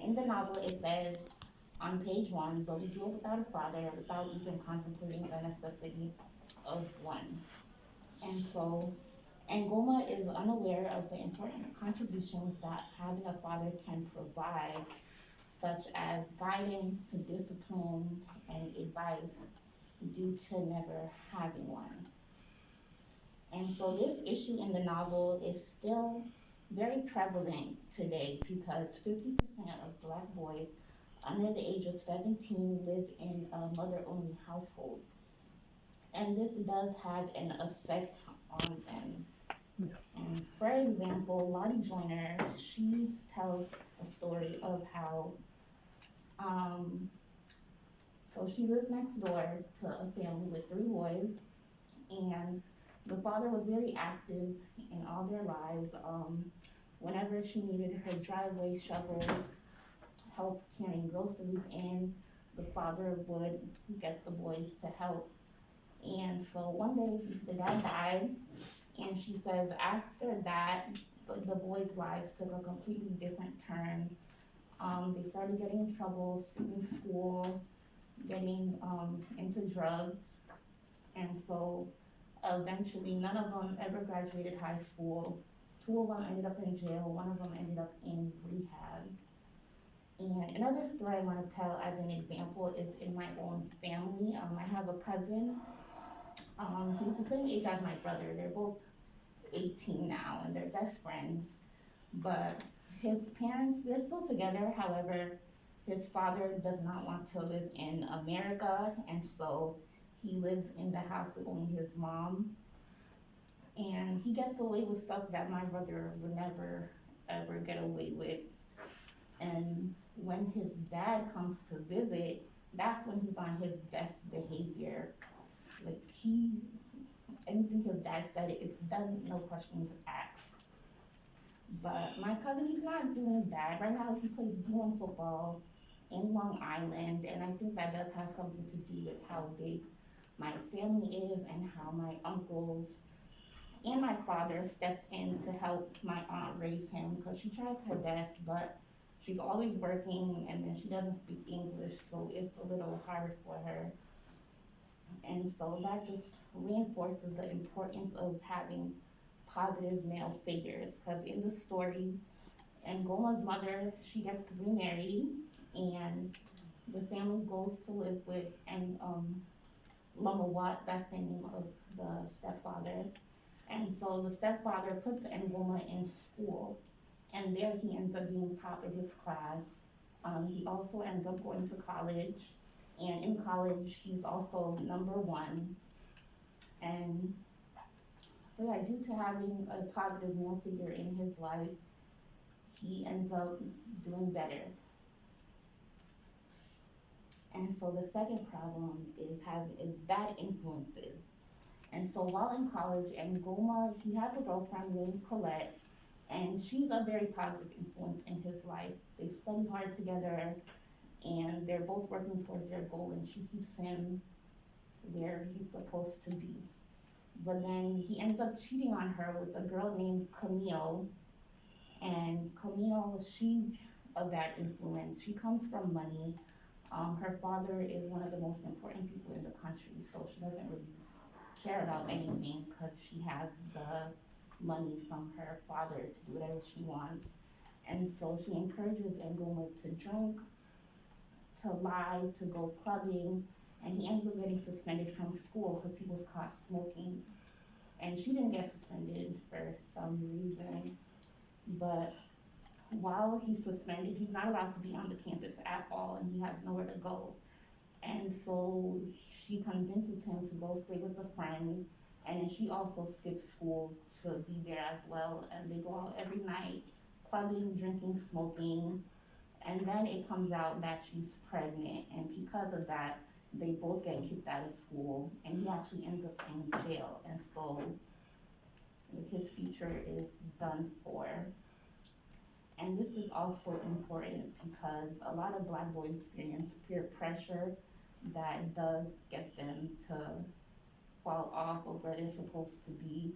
in the novel it says on page one, but we grew up without a father, without even contemplating the necessity of one. And so Ngoma is unaware of the important contributions that having a father can provide, such as guidance, discipline, and advice, due to never having one. And so this issue in the novel is still very prevalent today because 50% of black boys under the age of 17 live in a mother-only household. And this does have an effect on them. And for example, Lottie Joyner, she tells a story of how, um, so she lives next door to a family with three boys, and the father was very active in all their lives. Whenever she needed her driveway shoveled, help carrying groceries in, the father would get the boys to help. And so one day the dad died, and she says after that, the boys' lives took a completely different turn. They started getting in trouble, skipping school, getting into drugs, and so eventually none of them ever graduated high school. Two of them ended up in jail. One of them ended up in rehab. And another story I want to tell as an example is in my own family. I have a cousin. He's the same age as my brother. They're both 18 now, and they're best friends. But his parents, they're still together. However, his father does not want to live in America, and so he lives in the house with only his mom. And he gets away with stuff that my brother would never ever get away with. And when his dad comes to visit, that's when he's on his best behavior. Like anything his dad said, it's done, no questions asked. But my cousin, he's not doing bad. Right now, he plays D1 football in Long Island, and I think that does have something to do with how big my family is and how my uncles and my father stepped in to help my aunt raise him because she tries her best, but she's always working and then she doesn't speak English, so it's a little hard for her. And so that just reinforces the importance of having positive male figures because in the story, Ngoma's mother, she gets remarried and the family goes to live with and Lumawat, that's the name of the stepfather. And so the stepfather puts Ngoma in school, and there he ends up being top of his class. He also ends up going to college, and in college he's also number one. And so yeah, due to having a positive male figure in his life, he ends up doing better. And so the second problem is bad influences. And so while in college, Ngoma, he has a girlfriend named Colette, and she's a very positive influence in his life. They study hard together, and they're both working towards their goal, and she keeps him where he's supposed to be. But then he ends up cheating on her with a girl named Camille, and Camille, she's a bad influence. She comes from money. Her father is one of the most important people in the country, so she doesn't really care about anything because she has the money from her father to do whatever she wants. And so she encourages Ngoma to drink, to lie, to go clubbing, and he ends up getting suspended from school because he was caught smoking. And she didn't get suspended for some reason, but while he's suspended, he's not allowed to be on the campus at all, and he has nowhere to go. And so she convinces him to go stay with a friend, and then she also skips school to be there as well. And they go out every night, clubbing, drinking, smoking. And then it comes out that she's pregnant, and because of that, they both get kicked out of school, and he actually ends up in jail. And so his future is done for. And this is also important because a lot of black boys experience peer pressure that does get them to fall off of where they're supposed to be.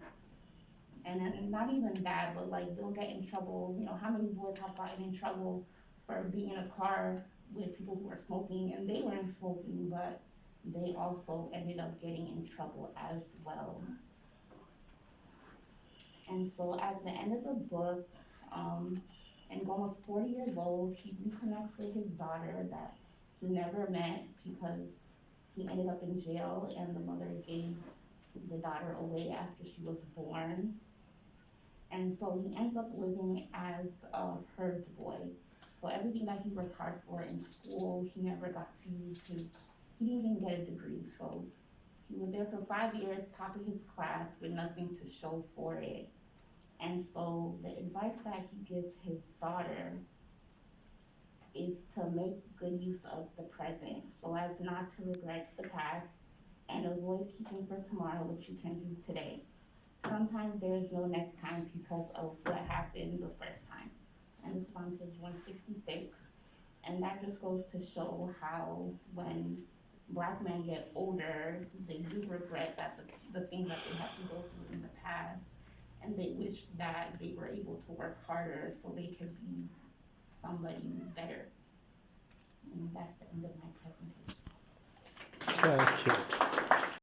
And then not even that, but like they'll get in trouble. You know, how many boys have gotten in trouble for being in a car with people who were smoking, and they weren't smoking, but they also ended up getting in trouble as well. And so at the end of the book, um, and almost 40 years old, he reconnects with his daughter that he never met because he ended up in jail and the mother gave the daughter away after she was born. And so he ends up living as a herds boy. So everything that he worked hard for in school, he never got to use his, he didn't even get a degree. So he was there for 5 years, top of his class with nothing to show for it. And so the advice that he gives his daughter is to make good use of the present so as not to regret the past and avoid keeping for tomorrow what you can do today. Sometimes there is no next time because of what happened the first time. And this is on page 166. And that just goes to show how when black men get older, they do regret that the things that they had to go through in the past. And they wish that they were able to work harder so they could be somebody better. And that's the end of my presentation. Thank you.